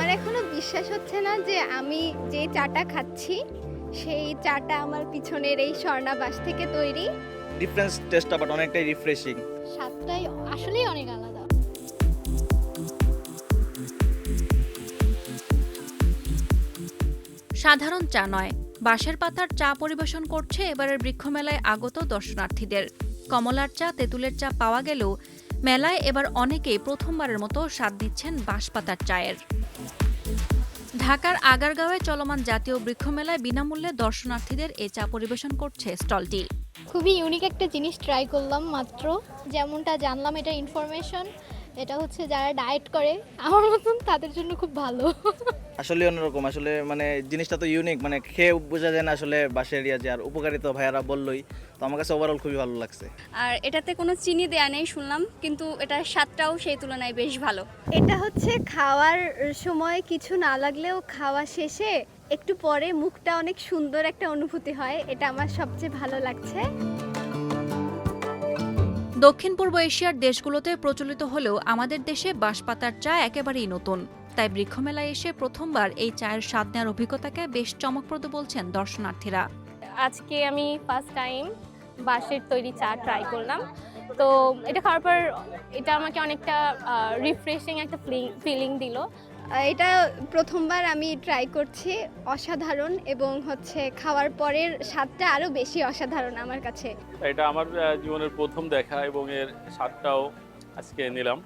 আমার এখনো বিশ্বাস হচ্ছে না যে আমি যে চাটা খাচ্ছি সেই চাটা আমার পিছনের এই স্বর্ণা বাস থেকে তৈরি। ডিফারেন্স টেস্টটা বাট অনেকটাই রিফ্রেশিং। স্বাদটাই আসলেই অনেক আলাদা। সাধারণ চা নয়, বাঁশের পাতার চা পরিবেশন করছে এবারের বৃক্ষমেলায় আগত দর্শনার্থীদের। কমলার চা, তেঁতুলের চা পাওয়া গেলেও মেলায় এবার অনেকেই প্রথমবারের মতো স্বাদ নিচ্ছেন বাঁশপাতার চায়ের। ঢাকার আগারগাঁওয়ে চলমান জাতীয় বৃক্ষমেলায় বিনামূল্যে দর্শনার্থীদের এ চা পরিবেশন করছে স্টলটি। খুবই ইউনিক একটা জিনিস ট্রাই করলাম মাত্র। যেমনটা জানলাম এটা ইনফরমেশন, এটা হচ্ছে যারা ডায়েট করে আমার মতন তাদের জন্য খুব ভালো। আসলে অন্যরকম, আসলে মানে জিনিসটা তো ইউনিক, মানে খেয়ে বোঝা যায় না আসলে বাঁশের যে আর উপকারিতা ভাইয়ারা বললোই, তো আমার কাছে ওভারঅল খুবই ভালো লাগছে। আর এটাতে কোনো চিনি দেয়া নেই শুনলাম, কিন্তু এটার স্বাদটাও সেই তুলনায় বেশ ভালো। এটা হচ্ছে খাওয়ার সময় কিছু না লাগলেও খাওয়া শেষে একটু পরে মুখটা অনেক সুন্দর একটা অনুভূতি হয়, এটা আমার সবচেয়ে ভালো লাগছে। দক্ষিণ পূর্ব এশিয়ার দেশগুলোতে প্রচলিত হলেও আমাদের দেশে বাঁশপাতার চা একেবারেই নতুন। তাই বৃক্ষমেলায় এসে প্রথমবার এই চায়ের স্বাদ নেওয়ার অভিজ্ঞতাকে বেশ চমকপ্রদ বলছেন দর্শনার্থীরা। আজকে আমি ফার্স্ট টাইম বাঁশের তৈরি চা ট্রাই করলাম। তো এটা খাওয়ার পর এটা আমাকে অনেকটা রিফ্রেশিং একটা ফিলিং দিল। এটা প্রথমবার আমি ট্রাই করছি, অসাধারণ, এবং হচ্ছে খাওয়ার পরের স্বাদটা আরও বেশি অসাধারণ আমার কাছে। এটা আমার জীবনের প্রথম দেখা এবং এর স্বাদটাও আজকে নিলাম।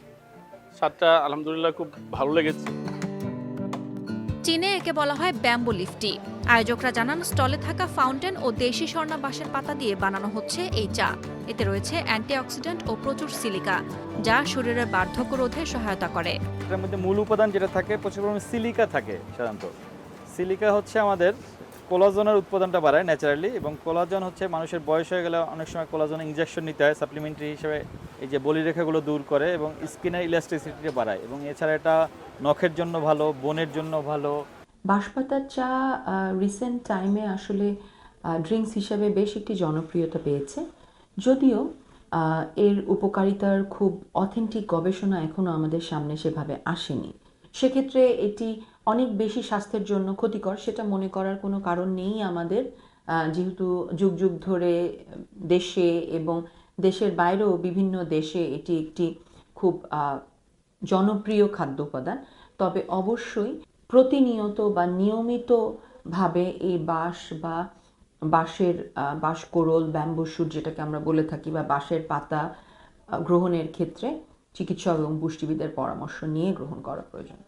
স্বাদটা আলহামদুলিল্লাহ খুব ভালো লেগেছে। চীনে একে বলা হয় ব্যাম্বু লিফটি। আয়োজকরা জানান স্টলে থাকা ফাউন্টেন ও দেশি স্বর্ণা বাঁশের পাতা দিয়ে বানানো হচ্ছে এই চা। এতে রয়েছে অ্যান্টিঅক্সিডেন্ট ও প্রচুর সিলিকা, যা শরীরের বার্ধক্য রোধে সহায়তা করে। এটার মধ্যে মূল উপাদান যেটা থাকে প্রচুর পরিমাণে সিলিকা থাকে। সাধারণত সিলিকা হচ্ছে আমাদের কোলাজনের উৎপাদনটা বাড়ায় ন্যাচারালি, এবং কোলাজন হচ্ছে মানুষের বয়স হয়ে গেলে অনেক সময় কোলাজন ইনজেকশন নিতে হয় সাপ্লিমেন্টারি হিসেবে, এই যে বলিরেখাগুলো দূর করে এবং স্কিনের ইলাস্টিসিটিটা বাড়ায়, এবং এছাড়া এটা নখের জন্য ভালো, বোনের জন্য ভালো। বাঁশপাতার চা রিসেন্ট টাইমে আসলে ড্রিঙ্কস হিসেবে বেশ একটি জনপ্রিয়তা পেয়েছে, যদিও এর উপকারিতার খুব অথেন্টিক গবেষণা এখনও আমাদের সামনে সেভাবে আসেনি। সেক্ষেত্রে এটি অনেক বেশি স্বাস্থ্যের জন্য ক্ষতিকর সেটা মনে করার কোনো কারণ নেই আমাদের, যেহেতু যুগ যুগ ধরে দেশে এবং দেশের বাইরেও বিভিন্ন দেশে এটি একটি খুব জনপ্রিয় খাদ্য উপাদান। তবে অবশ্যই প্রতিনিয়ত বা নিয়মিতভাবে এই বাঁশ বা বাঁশকোড়ল, ব্যাম্বু শুট যেটাকে আমরা বলে থাকি, বা বাঁশের পাতা গ্রহণের ক্ষেত্রে চিকিৎসক এবং পুষ্টিবিদের পরামর্শ নিয়ে গ্রহণ করা প্রয়োজন।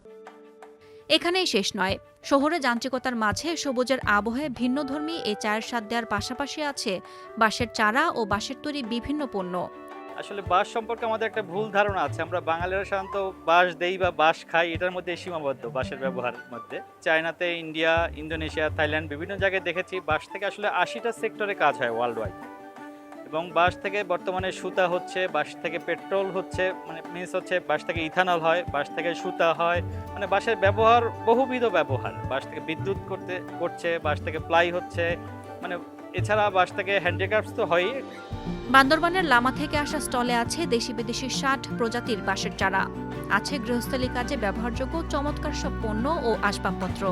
এখানেই শেষ নয়, শহুরে যান্ত্রিকতার মাঝে সবুজের আবহে ভিন্নধর্মী এই চায়ের স্বাদ দেওয়ার পাশাপাশি আছে বাঁশের চারা ও বাঁশের তৈরি বিভিন্ন পণ্য। আসলে বাঁশ সম্পর্কে আমাদের একটা ভুল ধারণা আছে, আমরা বাঙালিরা সাধারণত বাঁশ দেই বা বাঁশ খাই, এটার মধ্যে সীমাবদ্ধ বাঁশের ব্যবহারের মধ্যে। চায়নাতে, ইন্ডিয়া, ইন্দোনেশিয়া, থাইল্যান্ড বিভিন্ন জায়গায় দেখেছি বাঁশ থেকে আসলে 80টা সেক্টরে কাজ হয় ওয়ার্ল্ড ওয়াইড, এবং বাঁশ থেকে বর্তমানে সুতা হচ্ছে, বাঁশ থেকে পেট্রোল হচ্ছে, মানে মিনস হচ্ছে বাঁশ থেকে ইথানল হয়, বাঁশ থেকে সুতা হয়, মানে বাঁশের ব্যবহার বহুবিধ ব্যবহার। বাঁশ থেকে বিদ্যুৎ করছে, বাঁশ থেকে প্লাই হচ্ছে, মানে এছাড়া বাঁশ থেকে হ্যান্ডিক্রাফটস তো হয়ই। বান্দরবানের লামা থেকে আসা স্টলে আছে দেশি বিদেশি 60 প্রজাতির বাঁশের চারা, আছে গৃহস্থলী কাজে ব্যবহারযোগ্য চমৎকার সব পণ্য ও আসবাবপত্র।